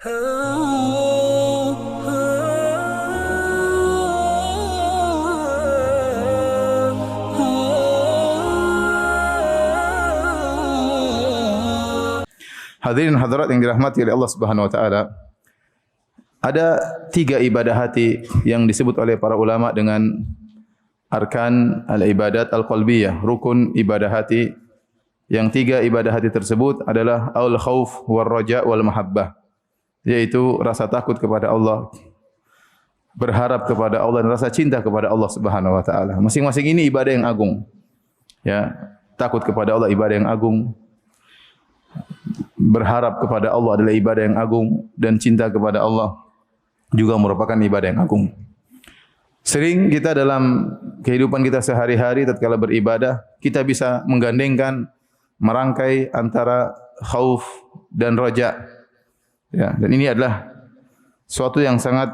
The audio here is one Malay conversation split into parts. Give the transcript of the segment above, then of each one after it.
Hadirin hadirat yang dirahmati oleh Allah Subhanahu wa taala. Ada 3 ibadah hati yang disebut oleh para ulama dengan arkan al-ibadat al-qalbiyah, rukun ibadah hati. Yang 3 ibadah hati tersebut adalah al-khauf wal raja wal mahabbah, yaitu rasa takut kepada Allah, berharap kepada Allah, dan rasa cinta kepada Allah Subhanahu wa taala. Masing-masing ini ibadah yang agung. Ya, takut kepada Allah ibadah yang agung. Berharap kepada Allah adalah ibadah yang agung, dan cinta kepada Allah juga merupakan ibadah yang agung. Sering kita dalam kehidupan kita sehari-hari tatkala beribadah, kita bisa menggandengkan, merangkai antara khauf dan raja. Ya, dan ini adalah suatu yang sangat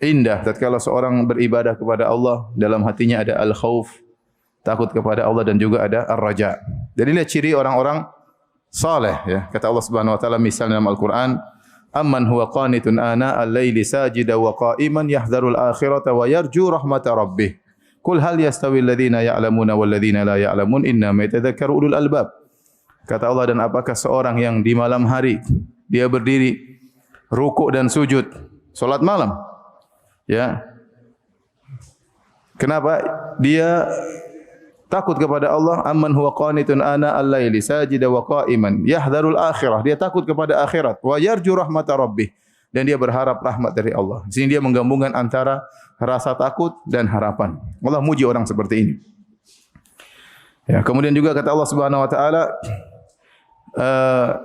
indah tatkala seorang beribadah kepada Allah, dalam hatinya ada al-khauf, takut kepada Allah, dan juga ada ar-raja. Jadi ini ciri orang-orang saleh, ya. Kata Allah Subhanahu wa taala misalnya dalam Al-Qur'an, amman huwa qanitun ana al-laili sajida wa qa'iman yahdharul akhirata wa yarju rahmata rabbih. Qul hal yastawi alladhina ya'lamuna wal ladzina la ya'lamun innama yatadhakkaru ulul albab. Kata Allah, dan apakah seorang yang di malam hari dia berdiri rukuk dan sujud, salat malam, ya. Kenapa? Dia takut kepada Allah. Amman huwa qanitun ana al-laili sajida wa qa'iman yahdharul akhirah. Dia takut kepada akhirat. Wa yarju rahmata rabbih. Dan dia berharap rahmat dari Allah. Di sini dia menggabungkan antara rasa takut dan harapan. Allah muji orang seperti ini. Ya, kemudian juga kata Allah Subhanahu wa taala,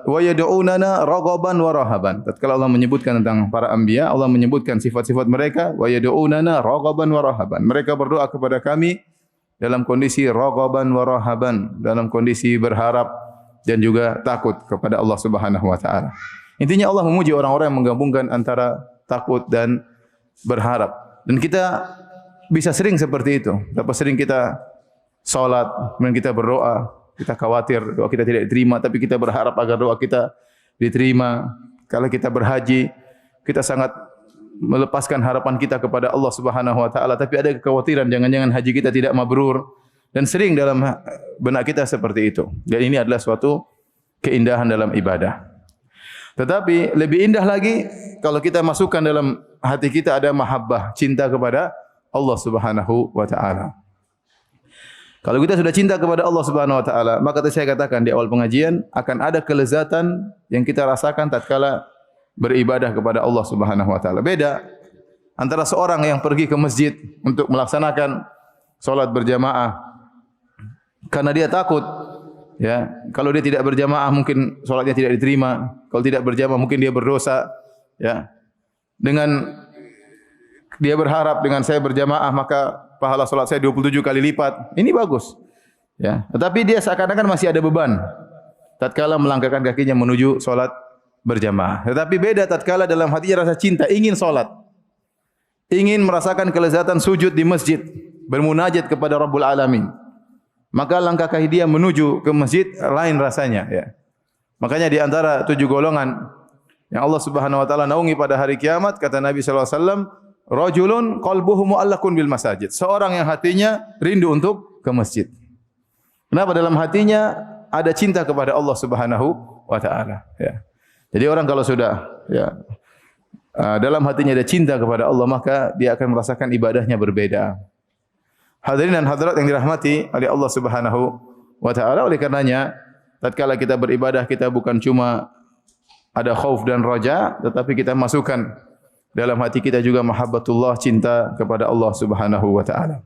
wa yad'unana raghaban wa rahaban. Tatkala Allah menyebutkan tentang para anbiya, Allah menyebutkan sifat-sifat mereka, wa yad'unana raghaban wa rahaban. Mereka berdoa kepada kami dalam kondisi raghaban wa rahaban, dalam kondisi berharap dan juga takut kepada Allah Subhanahu wa taala. Intinya Allah memuji orang-orang yang menggabungkan antara takut dan berharap. Dan kita bisa sering seperti itu. Berapa sering kita salat, kemudian kita berdoa, kita khawatir doa kita tidak diterima, tapi kita berharap agar doa kita diterima. Kalau kita berhaji, kita sangat melepaskan harapan kita kepada Allah Subhanahu wa taala, tapi ada kekhawatiran jangan-jangan haji kita tidak mabrur, dan sering dalam benak kita seperti itu. Dan ini adalah suatu keindahan dalam ibadah. Tetapi lebih indah lagi kalau kita masukkan dalam hati kita ada mahabbah, cinta kepada Allah Subhanahu wa taala. Kalau kita sudah cinta kepada Allah Subhanahu wa taala, maka tadi saya katakan di awal pengajian akan ada kelezatan yang kita rasakan tatkala beribadah kepada Allah Subhanahu wa taala. Beda antara seorang yang pergi ke masjid untuk melaksanakan salat berjamaah karena dia takut, ya. Kalau dia tidak berjamaah mungkin salatnya tidak diterima. Kalau tidak berjamaah mungkin dia berdosa, ya. Dengan dia berharap dengan saya berjamaah maka pahala salat saya 27 kali lipat. Ini bagus, ya. Tetapi dia seakan-akan masih ada beban tatkala melangkahkan kakinya menuju salat berjamaah. Tetapi beda tatkala dalam hatinya rasa cinta, ingin salat, ingin merasakan kelezatan sujud di masjid, bermunajat kepada Rabbul Alamin. Maka langkah kaki dia menuju ke masjid lain rasanya, ya. Makanya di antara 7 golongan yang Allah Subhanahu wa taala naungi pada hari kiamat, kata Nabi sallallahu alaihi wasallam, rajulun qalbuhu mu'allaqun bil masajid. Seorang yang hatinya rindu untuk ke masjid. Kenapa? Dalam hatinya ada cinta kepada Allah Subhanahu wa taala, ya. Jadi orang kalau sudah, ya, dalam hatinya ada cinta kepada Allah, maka dia akan merasakan ibadahnya berbeda. Hadirin dan hadirat yang dirahmati oleh Allah Subhanahu wa taala, oleh karenanya tatkala kita beribadah kita bukan cuma ada khauf dan raja, tetapi kita masukkan dalam hati kita juga mahabbatullah, cinta kepada Allah Subhanahu wa taala.